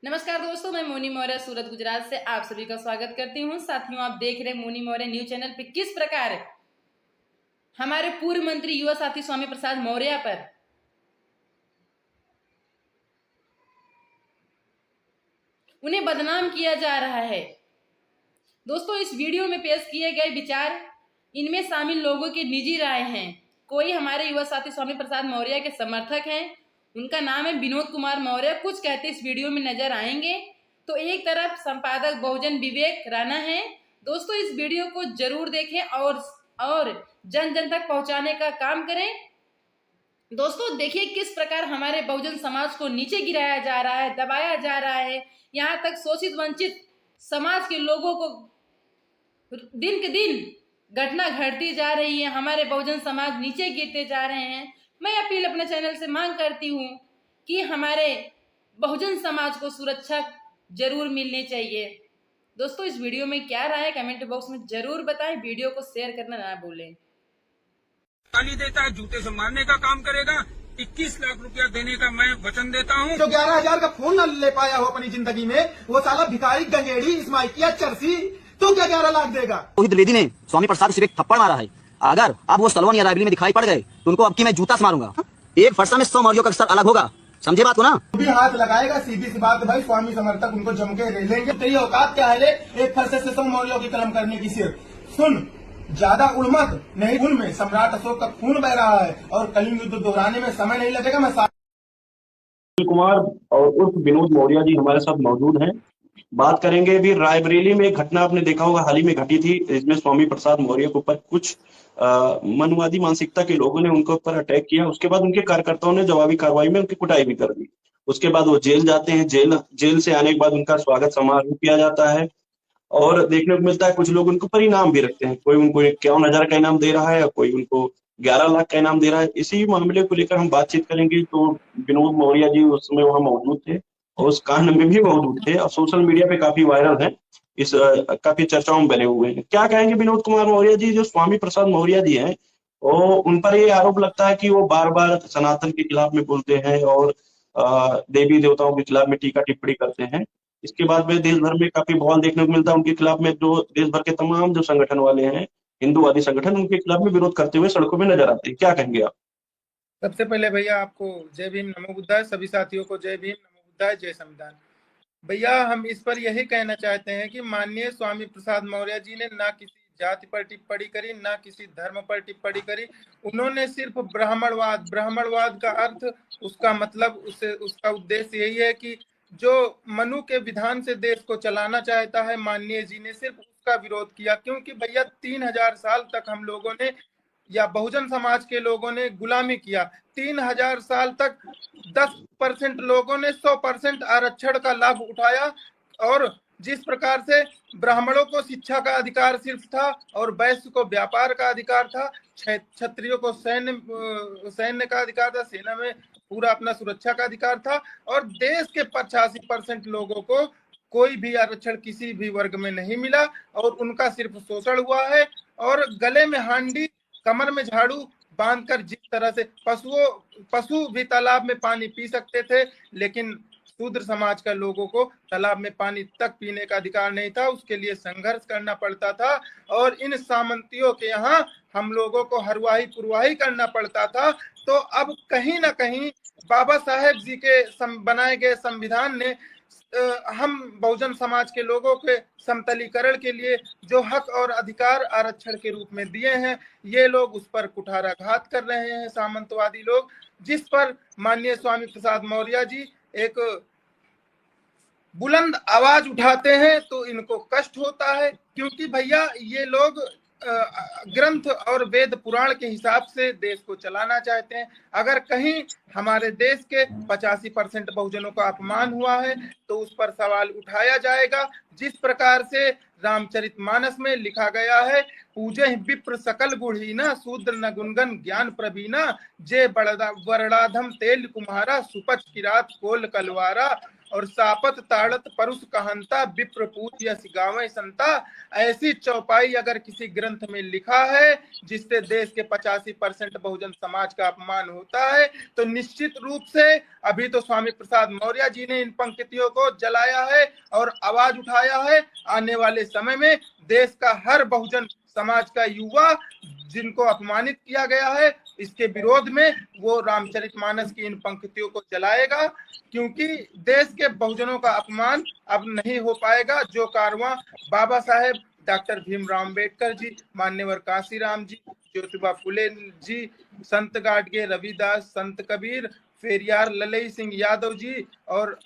नमस्कार दोस्तों, मैं मोनी मौर्य सूरत गुजरात से आप सभी का स्वागत करती हूं। साथियों, आप देख रहे हैं मोनी मौर्य न्यूज चैनल पे किस प्रकार हमारे पूर्व मंत्री युवा साथी स्वामी प्रसाद मौर्य पर उन्हें बदनाम किया जा रहा है। दोस्तों, इस वीडियो में पेश किए गए विचार इनमें शामिल लोगों की निजी राय हैं। कोई हमारे युवा साथी स्वामी प्रसाद मौर्य के समर्थक हैं, उनका नाम है विनोद कुमार मौर्य। कुछ कहते इस वीडियो में नजर आएंगे। तो एक तरफ संपादक बहुजन विवेक राणा है। दोस्तों, इस वीडियो को जरूर देखें और जन जन तक पहुंचाने का काम करें। दोस्तों, देखिए किस प्रकार हमारे बहुजन समाज को नीचे गिराया जा रहा है, दबाया जा रहा है। यहाँ तक शोषित वंचित समाज के लोगों को दिन के दिन घटना घटती जा रही है। हमारे बहुजन समाज नीचे गिरते जा रहे हैं। मैं अपील अपने चैनल से मांग करती हूँ कि हमारे बहुजन समाज को सुरक्षा जरूर मिलनी चाहिए। दोस्तों, इस वीडियो में क्या राय है कमेंट बॉक्स में जरूर बताएं। वीडियो को शेयर करना ना भूलें। ताली देता है, जूते से मारने का काम करेगा। 21 लाख रुपया देने का मैं वचन देता हूँ। जो 11,000 का फोन न ले पाया हो अपनी जिंदगी में, वो साला भिखारी गंजेड़ी इस्माइलिया चरसी तो क्या 11 लाख देगा। रोहित द्विवेदी ने स्वामी प्रसाद सिर्फ एक थप्पड़ मारा है। अगर अब वो सलवन या रायबरेली में दिखाई पड़ गए तो उनको अब की मैं जूता से मारूंगा। एक फरसा में 100 मौर्यों का सर अलग होगा। समझे बात को ना? भी हाथ लगाएगा, सीधी सी बात है भाई, स्वामी समर्थक उनको जम के ले लेंगे। तेरी औकात क्या है रे, एक फरसे से 100 मौर्यों की कलम करने की। सिर्फ सुन, ज्यादा उड़मत नहीं। खून में सम्राट अशोक का खून बह रहा है और कलिंग युद्ध दोहराने में समय नहीं लगेगा। मैं कुमार और उर्फ विनोद मौर्य जी हमारे साथ मौजूद हैं। बात करेंगे भी रायबरेली में एक घटना आपने देखा होगा, हाल ही में घटी थी। इसमें स्वामी प्रसाद मौर्य के ऊपर कुछ मनवादी मानसिकता के लोगों ने उनके ऊपर अटैक किया। उसके बाद उनके कार्यकर्ताओं ने जवाबी कार्रवाई में उनकी कुटाई भी कर दी। उसके बाद वो जेल जाते हैं। जेल से आने के बाद उनका स्वागत समारोह किया जाता है और देखने को मिलता है कुछ लोग उनको पर इनाम भी रखते हैं। कोई उनको 51,000 का इनाम दे रहा है, कोई उनको 11 लाख का इनाम दे रहा है। इसी मामले को लेकर हम बातचीत करेंगे। तो विनोद मौर्य जी उस समय वहां मौजूद थे और उस कांड में भी मौजूद थे और सोशल मीडिया पे काफी वायरल है, इस काफी चर्चाओं में बने हुए हैं। क्या कहेंगे विनोद कुमार मौर्य जी? जो स्वामी प्रसाद मौर्य जी हैं, और उन पर ये आरोप लगता है कि वो बार बार सनातन के खिलाफ में बोलते हैं और देवी देवताओं के खिलाफ में टीका टिप्पणी करते हैं। इसके बाद में देश भर में काफी बवाल देखने को मिलता है उनके खिलाफ में। जो देश भर के तमाम जो संगठन वाले हैं, हिंदूवादी संगठन, उनके खिलाफ में विरोध करते हुए सड़कों में नजर आते हैं। क्या कहेंगे आप? सबसे पहले भैया आपको जय भीम नमो बुद्धाय। सभी साथियों को जय भीम नमो बुद्धाय, जय संविधान। भैया, हम इस पर यही कहना चाहते हैं कि माननीय स्वामी प्रसाद मौर्य जी ने ना किसी जाति पर टिप्पणी करी, ना किसी धर्म पर टिप्पणी करी। उन्होंने सिर्फ ब्राह्मणवाद का अर्थ, उसका मतलब, उसका उद्देश्य यही है कि जो मनु के विधान से देश को चलाना चाहता है, माननीय जी ने सिर्फ उसका विरोध किया। क्योंकि भैया 3,000 साल तक हम लोगों ने या बहुजन समाज के लोगों ने गुलामी किया। 3,000 साल तक 10% लोगों ने 100% आरक्षण का लाभ उठाया। और जिस प्रकार से ब्राह्मणों को शिक्षा का अधिकार सिर्फ था और वैश्य को व्यापार का अधिकार था, क्षत्रियों को सैन्य का अधिकार था, सेना में पूरा अपना सुरक्षा का अधिकार था, और देश के 85% लोगों को कोई भी आरक्षण किसी भी वर्ग में नहीं मिला और उनका सिर्फ शोषण हुआ है। और गले में हांडी, कमर में झाड़ू बांधकर जिस तरह से पशु भी तालाब में पानी पी सकते थे, लेकिन शूद्र समाज का लोगों को तालाब में पानी तक पीने का अधिकार नहीं था। उसके लिए संघर्ष करना पड़ता था और इन सामंतियों के यहाँ हम लोगों को हरवाही पुरवाही करना पड़ता था। तो अब कहीं ना कहीं बाबा साहेब जी के बनाए गए संविधान ने हम बहुजन समाज के लोगों के समतलीकरण के लिए जो हक और अधिकार आरक्षण के रूप में दिए हैं, ये लोग उस पर कुठाराघात कर रहे हैं, सामंतवादी लोग। जिस पर माननीय स्वामी प्रसाद मौर्य जी एक बुलंद आवाज उठाते हैं तो इनको कष्ट होता है। क्योंकि भैया ये लोग ग्रंथ और वेद पुराण के हिसाब से देश को चलाना चाहते हैं। अगर कहीं हमारे देश के 85% बहुजनों का अपमान हुआ है तो उस पर सवाल उठाया जाएगा। जिस प्रकार से रामचरितमानस में लिखा गया है, पूजे विप्र सकल गुढ़ीना, शूद्र न गुणगन ज्ञान प्रवीणा, जे वर्णाधम तेल कुम्हारा, सुपच किरात कोल कलवारा। और सापत ताड़त परुष कहंता विप्र पूज्य गावै संता। ऐसी चौपाई अगर किसी ग्रंथ में लिखा है जिससे देश के 85% बहुजन समाज का अपमान होता है तो निश्चित रूप से अभी तो स्वामी प्रसाद मौर्य जी ने इन पंक्तियों को जलाया है और आवाज उठाया है। आने वाले समय में देश का हर बहुजन समाज का युवा जिनको अपमानित किया गया है इसके विरोध में वो रामचरितमानस की इन पंक्तियों को जलाएगा, क्योंकि देश के बहुजनों का अपमान अब नहीं हो पाएगा। जो कारवां बाबा साहेब डॉक्टर भीमराव अम्बेडकर जी, मान्यवर कांशीराम जी, ज्योतिबा फुले जी, संत गाडगे, रविदास, संत कबीर, पेरियार ललई सिंह यादव जी और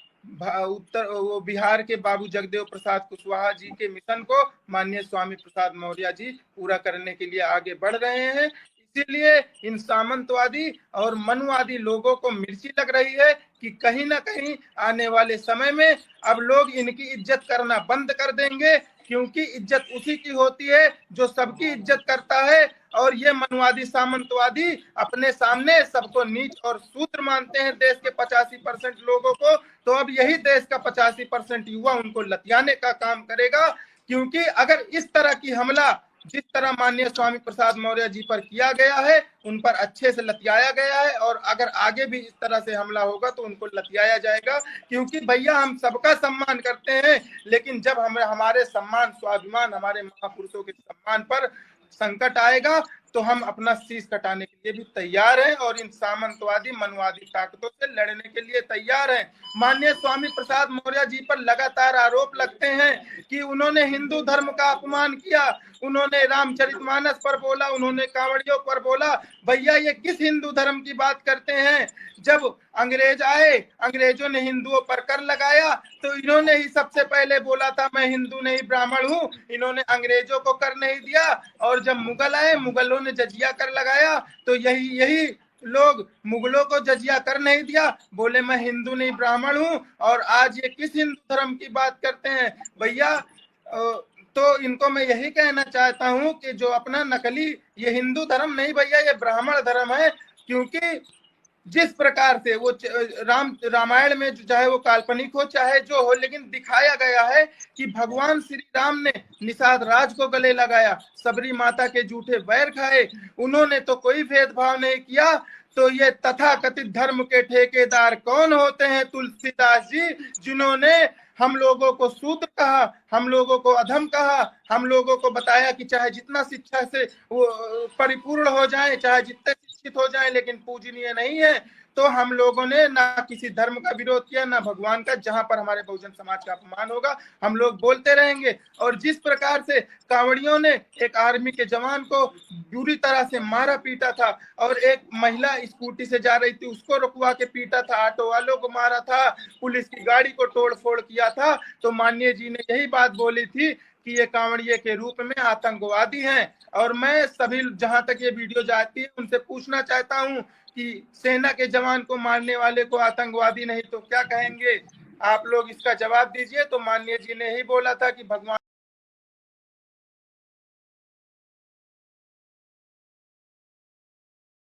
बिहार के बाबू जगदेव प्रसाद कुशवाहा जी के मिशन को माननीय स्वामी प्रसाद मौर्य जी पूरा करने के लिए आगे बढ़ रहे हैं। इसीलिए इन सामंतवादी और मनवादी लोगों को मिर्ची लग रही है कि कहीं ना कहीं आने वाले समय में अब लोग इनकी इज्जत करना बंद कर देंगे, क्योंकि इज्जत उसी की होती है जो सबकी इज्जत करता है। और ये मनवादी सामंतवादी अपने सामने सबको नीच और शूद्र मानते हैं देश के 85% लोगों को। तो अब यही देश का 85% युवा उनको लतियाने का काम करेगा, क्योंकि अगर इस तरह की हमला जिस तरह माननीय स्वामी प्रसाद मौर्य जी पर किया गया है उन पर अच्छे से लतियाया गया है, और अगर आगे भी इस तरह से हमला होगा तो उनको लतियाया जाएगा। क्योंकि भैया हम सबका सम्मान करते हैं, लेकिन जब हमारे सम्मान स्वाभिमान हमारे महापुरुषों के सम्मान पर संकट आएगा तो हम अपना शीश कटाने के लिए भी तैयार हैं और इन सामंतवादी मनवादी ताकतों से लड़ने के लिए तैयार हैं। माननीय स्वामी प्रसाद मौर्य जी पर लगातार आरोप लगते हैं कि उन्होंने हिंदू धर्म का अपमान किया, उन्होंने रामचरितमानस पर बोला, उन्होंने कांवड़ियों पर बोला। भैया ये किस हिंदू धर्म की बात करते हैं? जब अंग्रेज आए, अंग्रेजों ने हिंदुओं पर कर लगाया तो इन्होंने ही सबसे पहले बोला था मैं हिंदू नहीं ब्राह्मण हूँ, इन्होंने अंग्रेजों को कर नहीं दिया। और जब मुगल आए, मुगलों ने जजिया कर लगाया तो यही लोग मुगलों को जजिया कर नहीं दिया, बोले मैं हिंदू नहीं ब्राह्मण हूँ। और आज ये किस हिंदू धर्म की बात करते हैं भैया? तो इनको मैं यही कहना चाहता हूँ कि जो अपना नकली, ये हिंदू धर्म नहीं भैया, ये ब्राह्मण धर्म है। क्योंकि जिस प्रकार से वो रामायण में चाहे वो काल्पनिक हो चाहे जो हो, लेकिन दिखाया गया है कि भगवान श्री राम ने निषाद राज को गले लगाया, सबरी माता के जूठे बैर खाए, उन्होंने तो कोई भेदभाव नहीं किया। तो ये तथाकथित धर्म के ठेकेदार कौन होते हैं? तुलसीदास जी, जिन्होंने हम लोगों को शूद्र कहा, हम लोगों को अधम कहा, हम लोगों को बताया कि चाहे जितना शिक्षा से वो परिपूर्ण हो जाए, चाहे जितने शिक्षित हो जाए, लेकिन पूजनीय नहीं है। तो हम लोगों ने ना किसी धर्म का विरोध किया ना भगवान का। जहां पर हमारे बहुजन समाज का अपमान होगा हम लोग बोलते रहेंगे। और जिस प्रकार से कांवड़ियों ने एक आर्मी के जवान को बुरी तरह से मारा पीटा था और एक महिला स्कूटी से जा रही थी उसको रुकवा के पीटा था, ऑटो वालों को मारा था, पुलिस की गाड़ी को तोड़ फोड़ किया था, तो माननीय जी ने यही बात बोली थी कि ये कांवड़िए के रूप में आतंकवादी हैं। और मैं सभी जहां तक ये वीडियो जाती है उनसे पूछना चाहता हूं कि सेना के जवान को मारने वाले को आतंकवादी नहीं तो क्या कहेंगे? आप लोग इसका जवाब दीजिए। तो माननीय जी ने ही बोला था कि भगवान